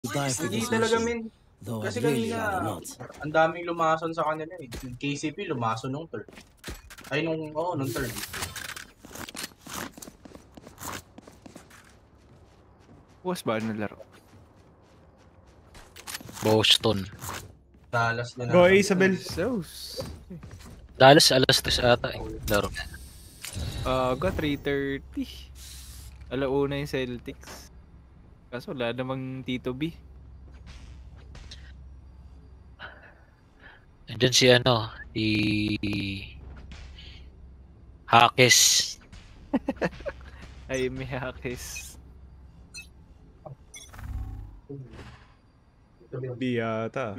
Hindi talaga min. Kasi kanina, ang daming lumason sa kanila eh. Yung KCP lumason nung third. Ay nung third. Bukas ba na laro? Boston. Dallas na Go, Isabel. Dallas alas 3 ata eh. Laro. Go 3:30. Alauna yung Celtics. Kaso wala namang Tito B. Andyan si Hakes. Ay, may Hakes. B yata.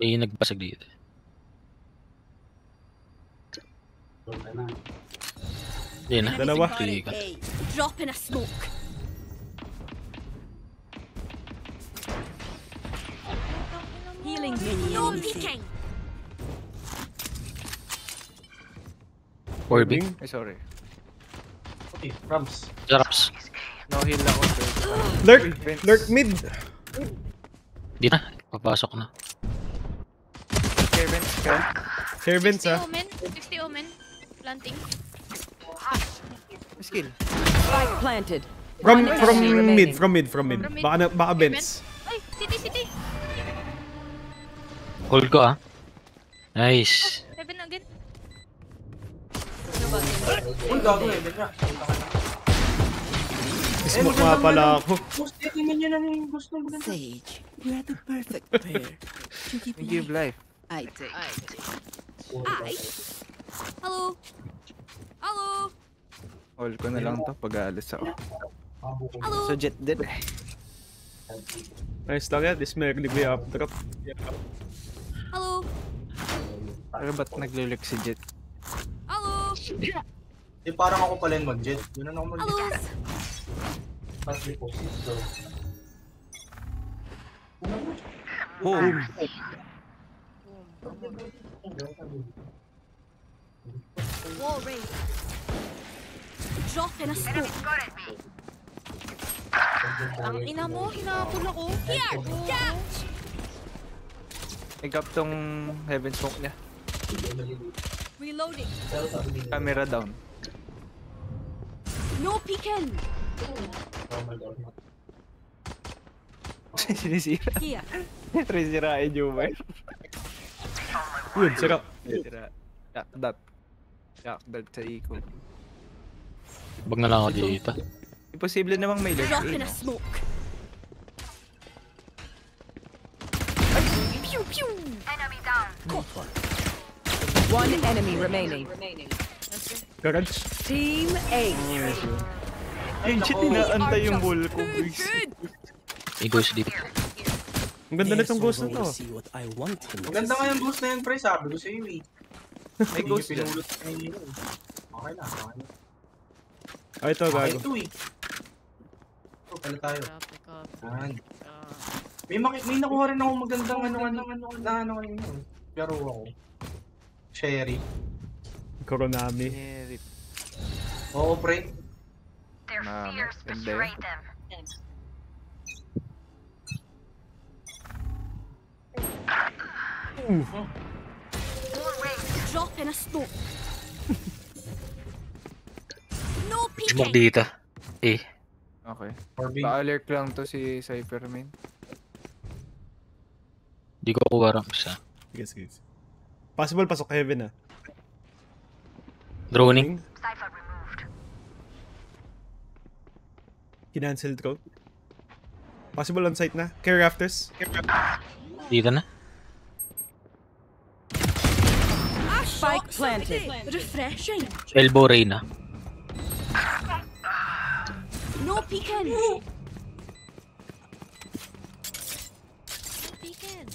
May nagbasag dito. Yan na. Dalawa. Drop in a smoke. Healing no peeking. Orbing. Ay, sorry. Okay, Rams. Raps. No heal ako. Lurk mid. Di na. Papasok na. Servants 60 omen. Planting. Skill. Spike planted. From mid. Baka Benz. Ay, city. Hold ko ah. Nice. Heaven again. Uy, gago eh. Ganyan. Smoke nga pala ako. Boss, tingnan nyo na yung gusto mo. Sage, we are the perfect pair to keep Give life. I take. Ay. Hello. Hold ko na lang to pag aalis ako. Hello. So Jet din. Nice lang yan. This may nagligay up drop. Hello. Pero ba't naglulok si Jet? Hello. Eh, parang ako pala yung mag-jet. Yun na ako mag-jet. Hello. Boom. Wall raised. Drop in a smoke. Ang ina mo, hinapol ako. Here! Catch! Nag-up tong heaven smoke niya. Reloading. Camera down. No peeking. Sinisira. Here. Resirain yung ba? Yun, sira. Yakdat sa eco. Bag na lang ako dito. Imposible namang may lurk Drop eh, in a no? smoke. Pew pew. One enemy remaining. Garage. Team A. Ayun, shit, inaantay yung wall ko. May ghost dito. Ang ganda na itong ghost na to. Maganda nga yung ghost na yun, pre. Sabi ko sa iyo eh. May ghost dyan. Pinulot ka na yun. Okay na. Ay, ito, Okay gago. ito eh. Ito, pala tayo. Yan. May nakuha rin ako magandang ano Pero ako. Sherry. Koronami. Oo, pre. Ganda yun. Drop in a smoke. No Smoke peeking. dito. Eh. Okay. Orbing. Pa-alert lang to si Cypherman. Di ko kuha ramps ah. Sige. Possible pasok heaven ah. Droning. Kinancel drone. Possible on site na. Care rafters. Dito na. Spike planted. Refreshing. Elbow Reyna. No peeking. No peeking.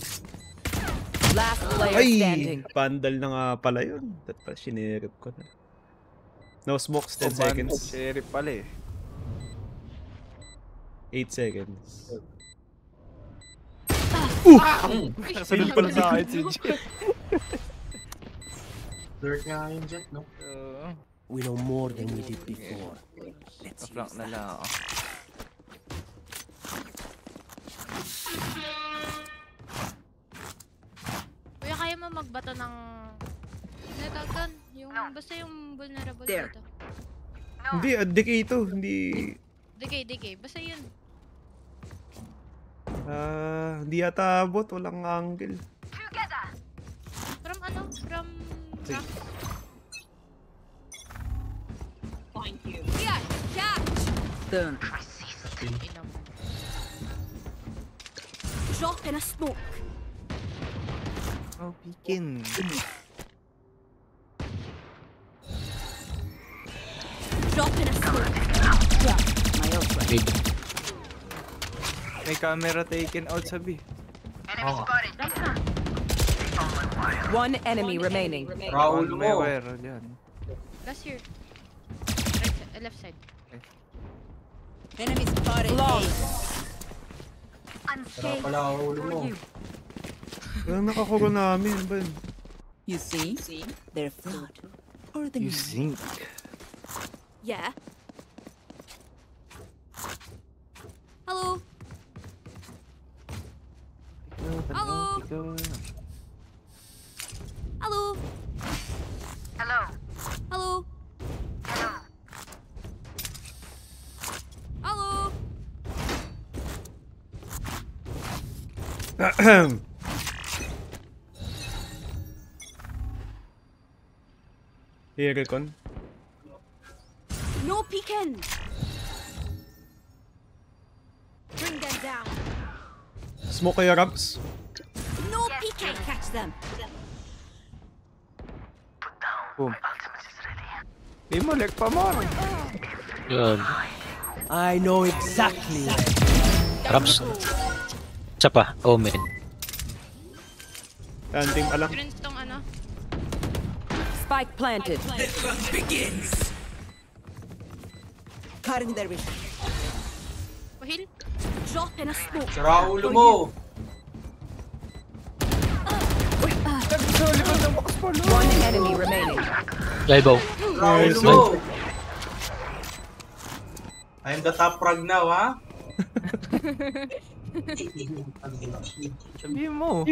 Last player Ay! standing. Pandal na nga pala yun. That pa, sinirip ko na. No smokes, 10 seconds. Sheriff pala eh. 8 seconds. Sunod pala sa akin si Jet. Lurk nga yung jet, no? We know more than we did before. Flank na lang ako. magbato ng... Nagagan. Yung, basta yung vulnerable There. dito. Hindi, decay ito. Hindi... Decay. Basta yun. Hindi yata abot. Walang angle. From ano? From... Find you. Yeah! Catch! Turn. Inam. Drop in a smoke. Oh, peeking. Drop in a smoke. Yeah, my ult right. Big. May camera taken out sa B. Oo. One enemy remaining. Raul May mo. wire dyan. Last year. Right, left side. Enemy spotted. Long. Sara pala Raul mo. Walang nakakuro namin. Ba yun? You see? They're flawed. Or the You think? Yeah. Hello. Hello. Hello. Hello. Hello. Hello. Hey, Recon. No peeking. Bring them down. Smoke kayo, Raps. No peeking. Catch them. Boom. Di mo, leg pa more. Yun. I know exactly. Raps. Isa pa. Omen. Landing pa lang. Green tong ano. Spike planted. Cutting their vision. Pahil. Drop in a smoke. Si Raul mo. One enemy remaining. Live-o. Raul mo. I'm the top frag now, ha? Sabihin mo.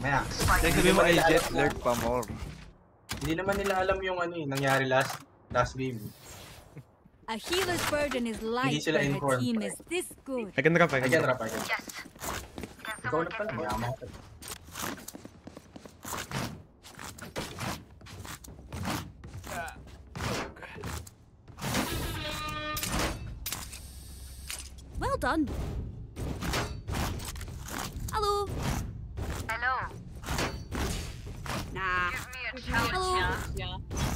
Maya. Sabihin mo, ay jet lurk pa more. Hindi naman nila alam yung ano nangyari last game. A healer's burden is light sila when her informed. team is this good. I can rap, I can Again, rap. rap again. Ikaw na pala, mayaman ka. Well done. Hello. Nah.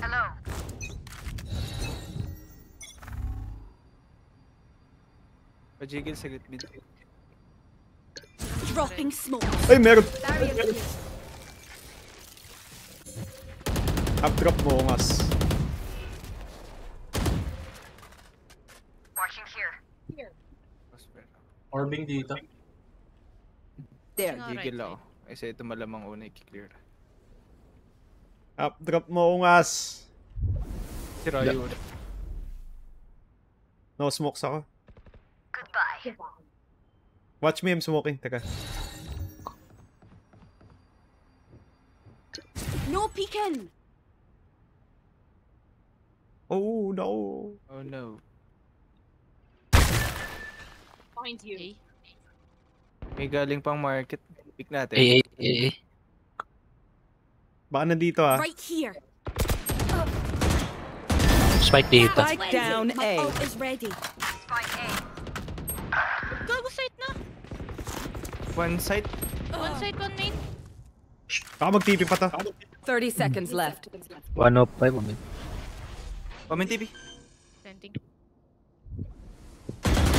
Hello. Pajigil sa gitbid. Dropping smoke. Ay, meron. Up drop mo, ngas. Orbing dito. There. Pajigil ako. Kasi ito malamang una i-clear. Up drop mo, ngas. Si Ryu. No smokes ako. Goodbye. Watch me, I'm smoking. Teka. No peeking. Oh, no. Oh no. Find you. May galing pang market. Pick natin. Eh. Baka nandito, ah. Right here. Spike dito. Spike down My A. ult is ready. Gago site na. One side. One side, one main. Baka mag-TP pa to. 30 seconds left. 105 moment. Comment TV. Planting.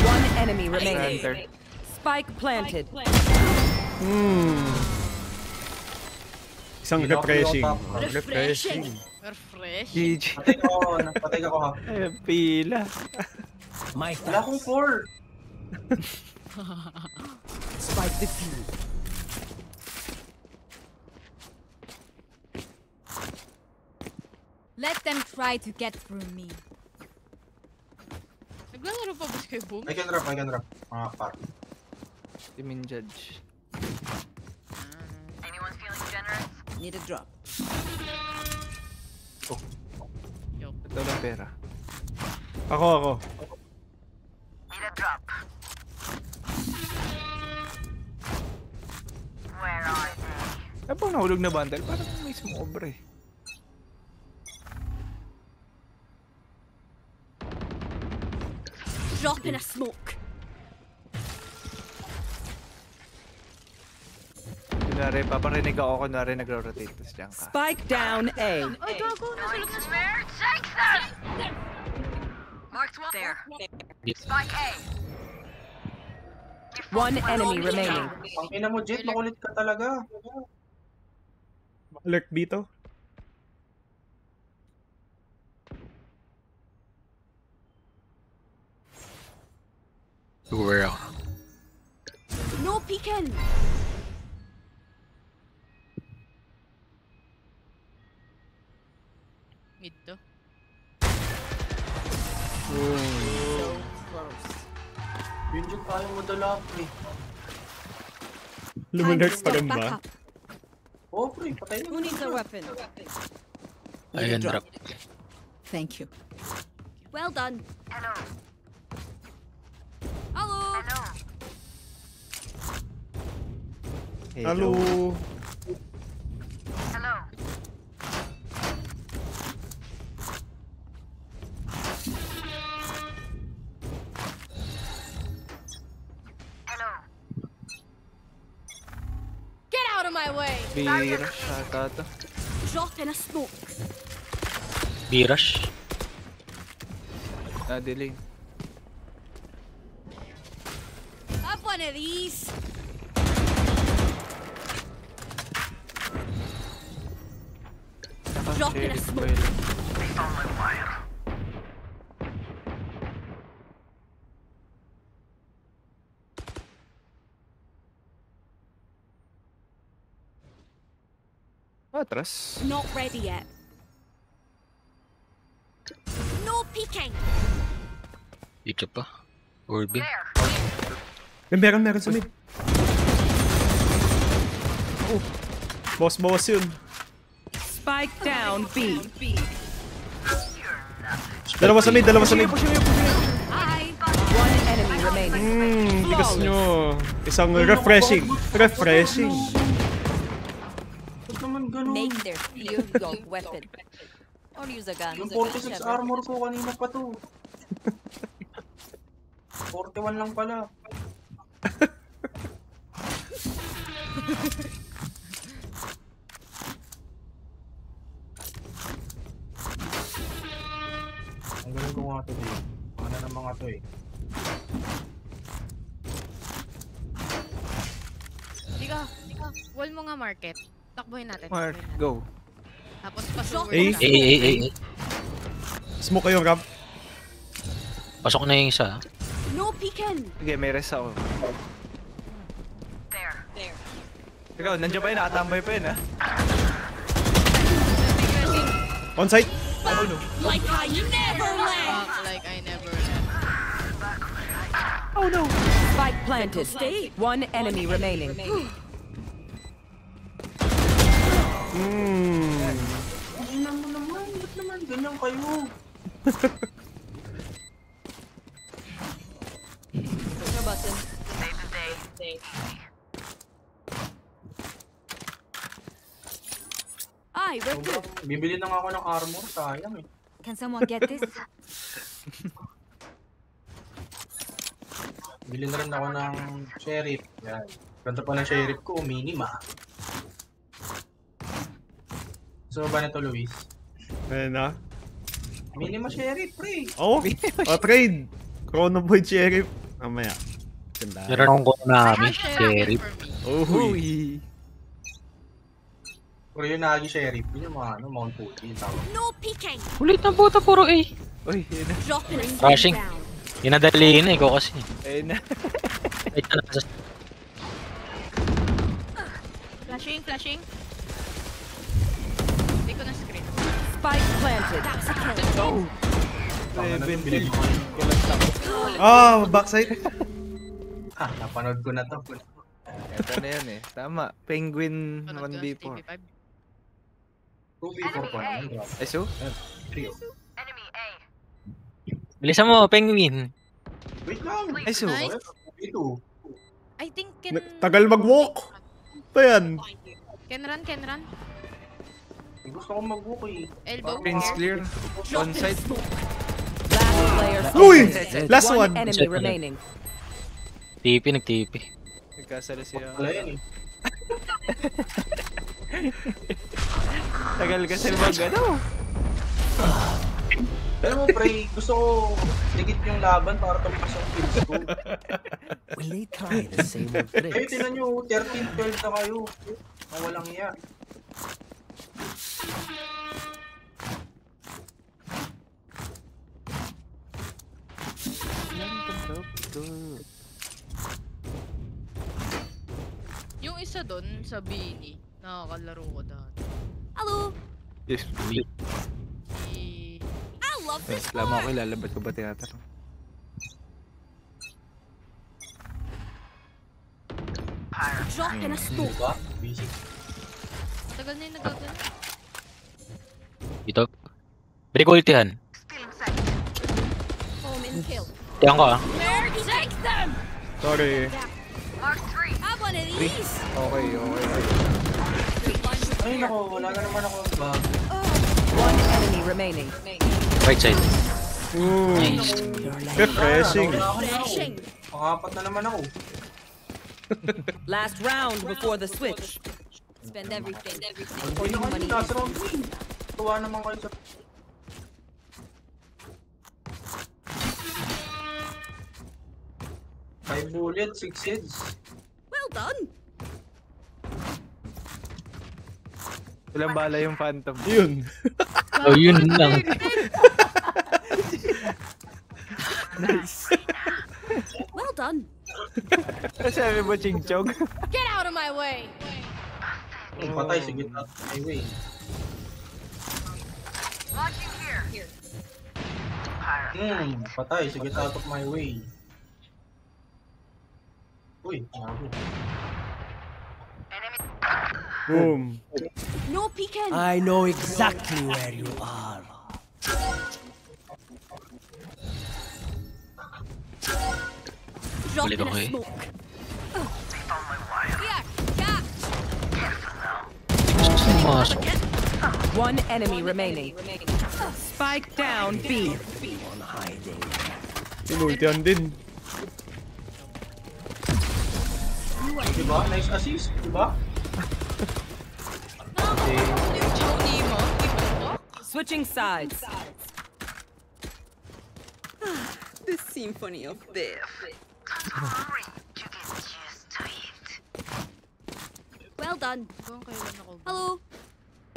One enemy remaining. Center. Spike planted. Isang Hindi na ako refreshing. yung top. Refreshing. Refresh. GG. Patay ka ko ha. Ay, pila. My Wala akong 4. spike defused. Let them try to get through me. Naglalaro pa ba kayo, Boom? I can rap. Mga par. Team in judge. Anyone feeling generous? Need a drop. Ito lang pera. Ako. Ano bang nahulog na bundle? Parang may sumobre. Drop in a smoke. Kunwari, paparinig ako kunwari nagro-rotate. Tapos diyan ka. Spike down A. Ay, gago. Nasa loob na One enemy remaining. Ang ina mo, Jet, makulit ka talaga. Alert dito. Where ako? No peeking. Mid to. Yun Jet, ayaw mo dala, pre. Lumalert pa rin Back ba? up. Oh, pre, patay Who mo. needs a weapon? Ayan, drop. Thank you. Well done. Hello. Hello. Get out of my way. Bira siya to. Drop in a smoke. B-rush. Delay. Have one of these. Drop in a smoke. Atras. Not ready yet. No peeking. Dito pa. Orbing. Meron sa mid. Oh. Boss yun. Spike down B. Dalawa sa mid. Hi. One enemy remaining. Tigas nyo. Isang refreshing. Ba't naman ganun? Make their fear your weapon. Or use a gun. Yung 46 armor ko kanina pa to. 41 lang pala. Ang galing ko nga to din. Ano na mga to eh. Diga. Wall mo nga market. Takbuhin natin. Mark, go. Tapos pasok. A. Smoke kayo, Rob. Pasok na yung isa. No peeking. Sige, may rest ako. Ikaw, nandiyan pa yun, nakatambay pa yun, ha? On site. Like I never left. Like I never left. Spike planted. One enemy remaining. Tingnan mo naman. Ba't naman ganyan kayo? Push your button. Aye, we're good. Bibili na nga ako ng armor. Sayang eh. Can someone get this? Bili na rin ako ng sheriff. Yan. Ganda pa ng sheriff ko. Minima. So ba nito, Luis? Ayan na. Minima sheriff, pre. Oh, trade. Chrono Boy Sheriff. Mamaya. Ganda. Meron akong Konami. Sheriff. Uy. Pero yung nagi sheriff, yun yung mga Mount Fuji. Yung tawag. No peeking. Ulit na buta, puro A. Uy, yun na. Drop in a Rushing. round. Inadali na ikaw kasi. Ayun na. Wait na nasa... Flashing. Hindi ko na screen. Spike planted. That's a kill. Binili ko. Backside. Napanood ko na to. Ito na yan eh. Tama. Penguin Panood ko ng 1v4. TV5. 2v4 pa naman. grabe. Ay, so? Trio. Bilisan mo, penguin. Wait lang. Ay, so? Nice. Ito. I think can... Tagal mag-walk. Pa yan. Can run. Gusto ko mag-walk eh. Elbow. Prince clear. On side. Last player Uy! standing. Last One one. enemy remaining. Nagtipi. Nagkasala siya. Wala yan eh. Tagal kasi mag-ano. Alam mo, pre, gusto ko digit yung laban para tumakas yung kills ko. Will they try the same old Kayo, tricks? tinan nyo, 13-12 na kayo. Mawalang iya. Yung isa doon sa Bini, nakakalaro ko dati. Hello. Yes. Si... I love this Lama ako, ilalabas ko ba teatro? drop in a smoke. Diba? Busy. Tagal na yung nagagano. Dito. Pwede ko ultihan. Home and kill. Tiyan ko ah. Where take them? Sorry. Have one of these. Okay. Ay, nako, wala na naman ako bag. One enemy remaining. Right side. Ooh. Nice. Refreshing. Refreshing. Pangapat na naman ako. Last round before the switch. Spend everything. Hindi na kayo, last round. Tuwa naman kayo sa... Five bullets, 6 hits. Well done. Walang bala yung phantom. Yun. Oh, yun lang. Nice. Well done. Sabi mo, Ching Chong. Get out of my way. Patay sa gitna. Highway. Patay sa gitna out of my way. Uy, naku. Boom. No peeking. I know exactly where you are. Drop Balik in ako a eh. smoke. Yeah, yeah. Sumasok. One enemy remaining. Spike down B. On hiding. Sinultihan din. Diba? Nice assist, diba? Yung Johnny mo, Switching sides. The symphony of death. Well done. Kung kailan ako ba? Hello.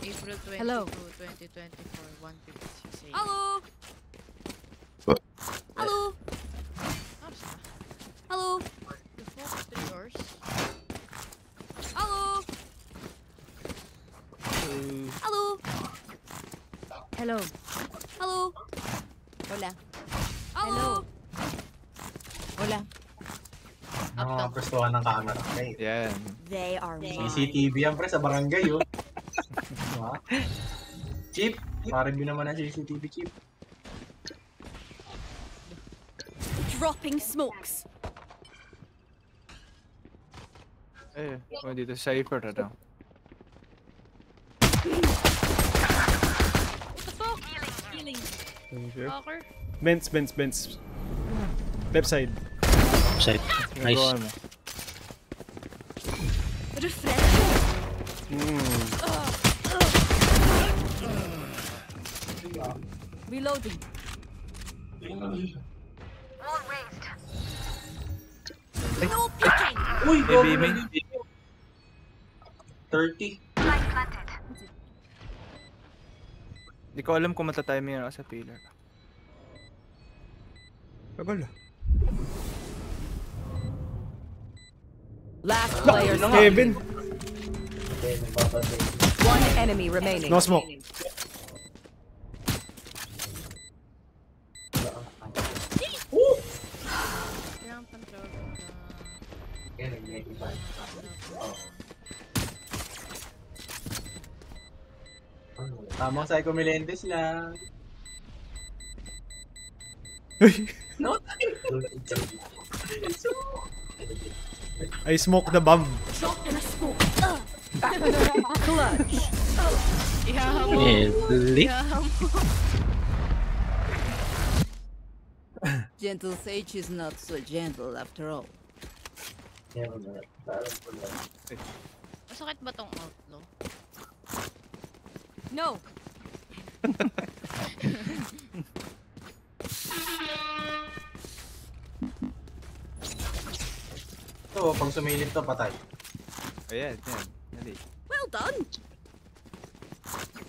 April 22, Hello. 2024, 1:56 a.m. Hello. Hello. Tapos na. Hello. The fuck, 3 hours? Hello. Hello. Hello. Hello. Hola. Hello. Hola. Nakakaprestuhan ng camera. Okay. Yan. They are mine. CCTV yan pre sa barangay oh. Diba? Chip, ma-review naman ang CCTV chip. Dropping smokes. Eh, dito sa Cypher, ano? Healing. Sure. Walker. Bents. Left side. Side. Nice. Nagawa mo. Refreshing. Reloading. No peeking. Uy, Baby, go, may... 30. Hindi ko alam kung matatiming ako sa pillar. Tagal ah. Last player Kevin. One enemy remaining. No smoke. Kailangan control Tamang Psycho Melendez lang. No? I smoke the bomb. Drop in a smoke. Clutch. Ihaha mo. Medley. Ihaha mo. Gentle Sage is not so gentle after all. Masakit ba tong outlaw? No. So, pag sumilip to, patay. Ayan, yan. Dali. Well done.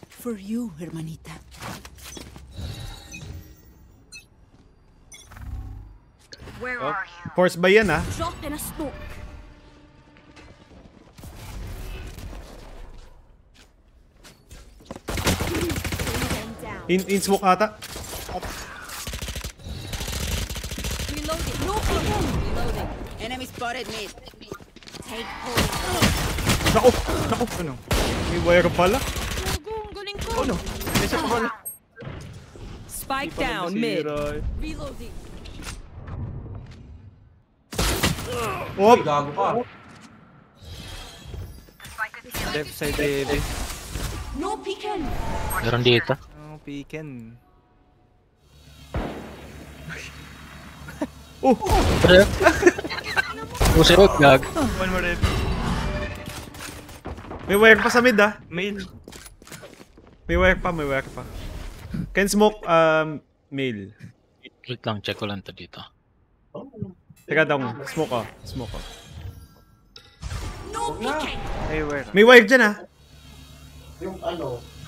For you, hermanita. Where Oh. are you? Force ba yan ah? Drop in a smoke. Bring them down. In smoke ata. Reloading. No peeking. Reloading. Enemy spotted mid. Take hold. Naku! Naku! Ano? May wire pala. Gogo, ang galing ko. Oh no! Nasa pa pala. Spike down mid. Reloading. Oh! Uy, gago ka. Left side heavy. No peeking. Meron dito. Oh, peeking. Oh! Pre. Pusi ko, gag. One more rep. May wire pa sa mid ah. Mail. May wire pa, may wire pa. Can smoke, mail. Wait lang, check ko lang to dito. Teka daw, smoke ah. Smoke ah. No peeking. Hey, where? May wire dyan ah.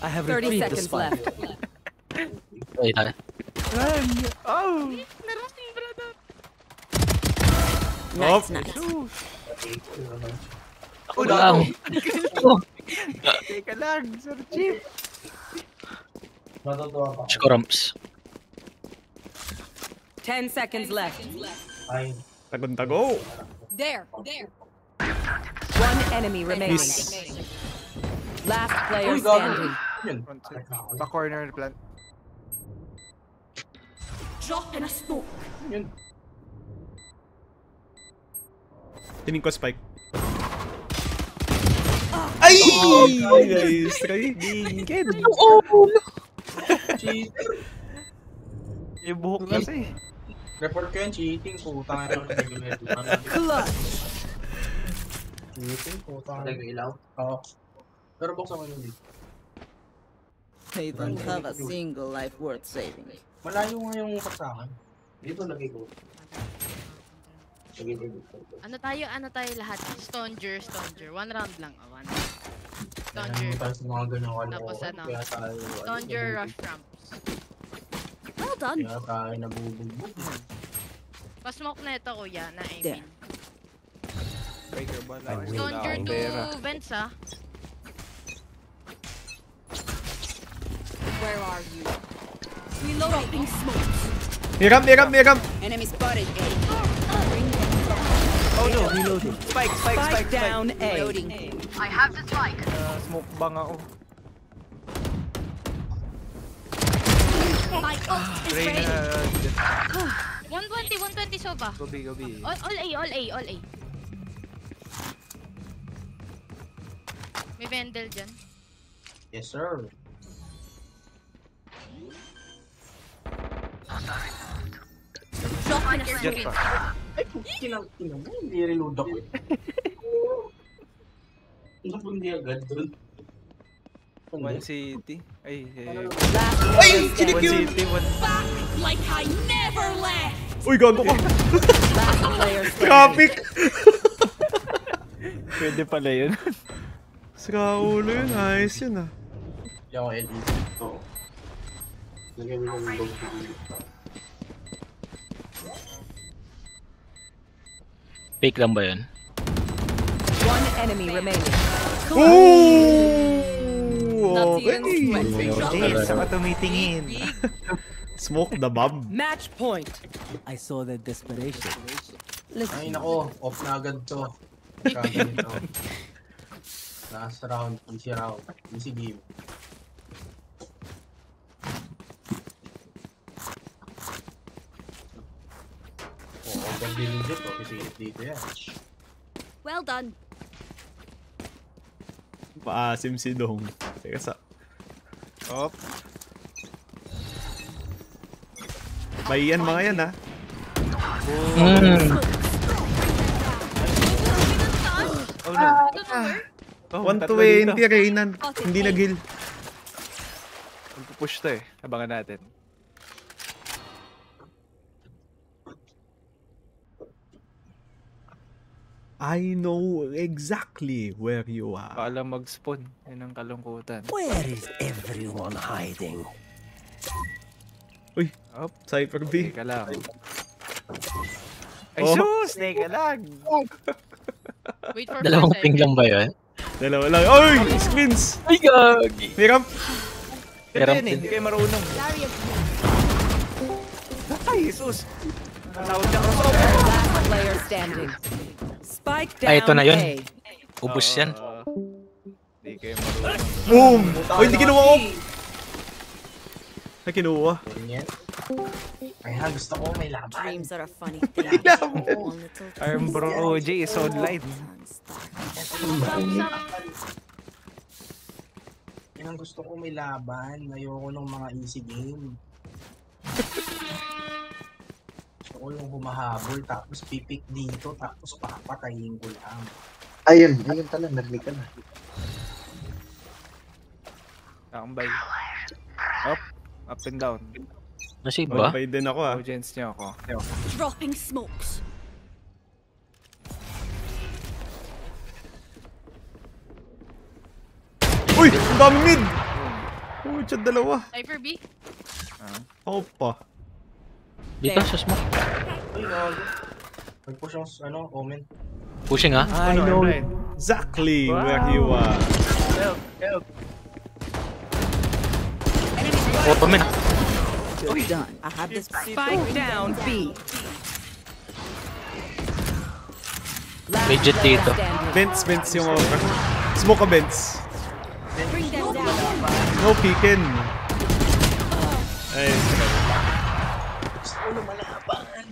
I have 30 seconds left. Wait, tayo. Run! Oh! Narating, brother. Oh! Nice. Ako lang. Teka lang, Sir Chief. Scorums. 10 seconds left. Tagon-tago. There. One enemy remaining. Peace. Last player Uy, gago. standing. Yun. Front side. Back corner plant. Drop in a smoke. Yun. Tining ko spike. Ay! Nice try. Bingkid! Cheater. Yung buhok kasi. Report ko yan, cheating. Putang ina. Clutch. Cheating, putang ina. Nag-ilaw? Oo. Pero buksan ko yun dito. They don't have a single life worth saving. Malayo nga yung usap sa akin. Dito lagay ko. Ano tayo lahat? Stonger. One round lang. One round. Ano Stonger. tayo sa mga ganyan kalokohan. Tapos ano? Kaya tayo... Stonger rush ramps. Well done. Kaya tayo nabubugbog. Pa-smoke na ito, kuya, na There. Amin. Breaker ba lang? Stonger to vents, ah. Where are you? Reloading smokes. Miram! Enemy spotted A. Oh no! Reloading. Spike! Spike down A. Reloading. Smoke bang ako. My ult is ready. Reyna. 120 soba. Gobi. All A. May Vendel dyan. Yes, sir. Drop in a Jet smoke. pa. Ay, kinang mo. Hindi reload ako eh. Ano po hindi agad dun? One city. Ay, Last player standing. One city, one... Back like I never left. Uy, gago ka. Last player standing. Traffic! Pwede pala yun. Sira ulo yun. Ayos yun ah. Hindi ako LE. Oo. Lagyan mo ng dog. Fake lang ba yun? One enemy remaining. Ooh! Not Okay. even sweat. Saka tumitingin. Smoke the bomb. Match point. I saw the desperation. Ay, nako. Off na agad to. Kaganito. Last round. Easy round. Easy game. din yung jet, officiate dito yan. Well done. Maasim si Dong. Teka sa... Op. May yan mga yan ha. Oh no. Oh, 120 Reynan. Hindi nag-heal. Push to eh. Abangan natin. I know exactly where you are. Paalam mag-spawn. Yan ang kalungkutan. Where is everyone hiding? Uy, Op. Cypher B. Teka lang. Ay Oh. sus! Teka lang. Wait for Dalawang 4 ping lang ba yun? Dalawa lang. Oy! Spins! Ay, gagi. May ramp. Pero Meron yan eh. din. Hindi kayo marunong. Ay, sus! Tawag niya crossover. Last player standing. Spike down. Ay, ito na yun. A. Ubus yan. Hindi kayo marunong. Boom! Oy, hindi kinuha ko. Ay, kinuha. Ganyan. Kaya gusto ko may laban. Dreams are a funny May laban. Arm bro OJ is online. Yan ang gusto ko may laban. Ayoko nung mga easy game. Gusto ko yung humahabol tapos pipik dito tapos papatayin ko lang. Ayun talaga, narinig ka na. Tambay. Up. Up and down. Nasave ba? Qualified din ako ah. Audience niyo ako. Dropping smokes. Uy! Ang dami mid! Uy, chat dalawa. Cypher B. Ako pa. Dito sa smoke. Ay, gago. Nag-push yung comment. Pushing ha. I know exactly where you are. Help! Help! Oh, man. Done. I have this Spike down B. May jet dito. Bents yung offer. Smoke ka, Bents. Bring them down. No peekin. Ay, Gusto ko lumalaban.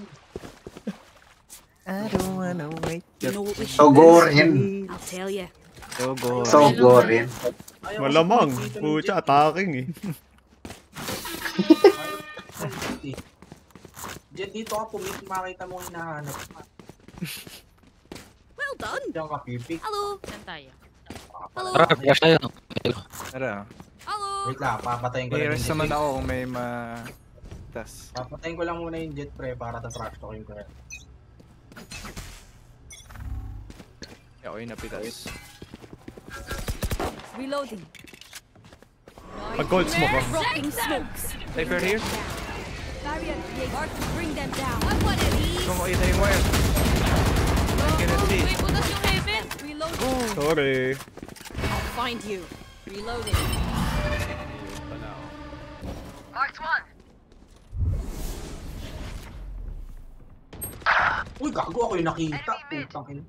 I don't wanna wait. You know what we should So do? gorin. I'll tell you. So go. So gorin. Ayaw ko malamang. sa dito ng Pucha, jet. attacking eh. Jet, dito ka pumit, makita mo yung hinahanap. Well done. Diyan ka pipik. Hello. Saan tayo? Hello. Tara, flash tayo. Tara. Hello. Wait lang, papatayin ko May lang rest yung naman jet. ako kung may tas. Papatayin ko lang muna yung jet pre para ta-trash talking ko yan. Ako yung napitas. Reloading. Pag-cold smoke oh. Dropping smokes. Cypher here. Barrier created. Bring them down. I want to leave. Kung makita yung wire. I cannot see. Uy, putas yung heaven. Reloading. Sorry. I'll find you. Reloading. Uy, gago ako yung nakita. Putang ina.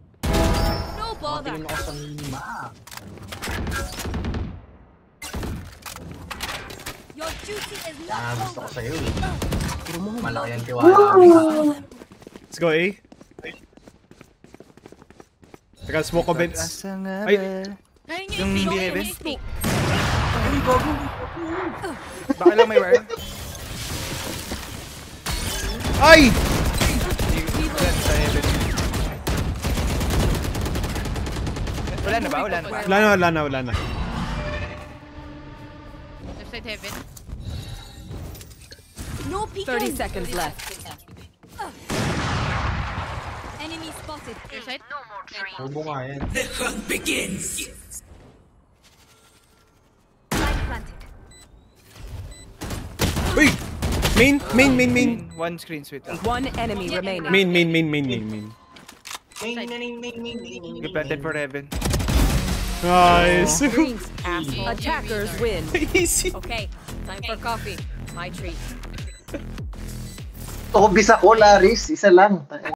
No bother. Tingin ako sa minimap. Your duty is Ah, not gusto ko over. sa'yo eh. Malaki ang tiwala. Let's go A. Teka, smoke ko, Bents. Asa nga Ay. ba? Kaya niya Yung yung hindi ping. heaven? Yung ping. Baka lang may wire. Ay! Yan, sa heaven. Wala na ba? Wala na ba? Wala na. Left side heaven. No peeking. 30 seconds left. Enemy spotted. Your side? Tubo nga yan. Light planted. Uy! Main. One screen sweet. One enemy remaining. Main. Main. You planted for heaven. Nice. Dreams, asshole. Attackers win. Easy. Okay, time for coffee. My treat. Ito ko bisa ko, Laris. Isa lang.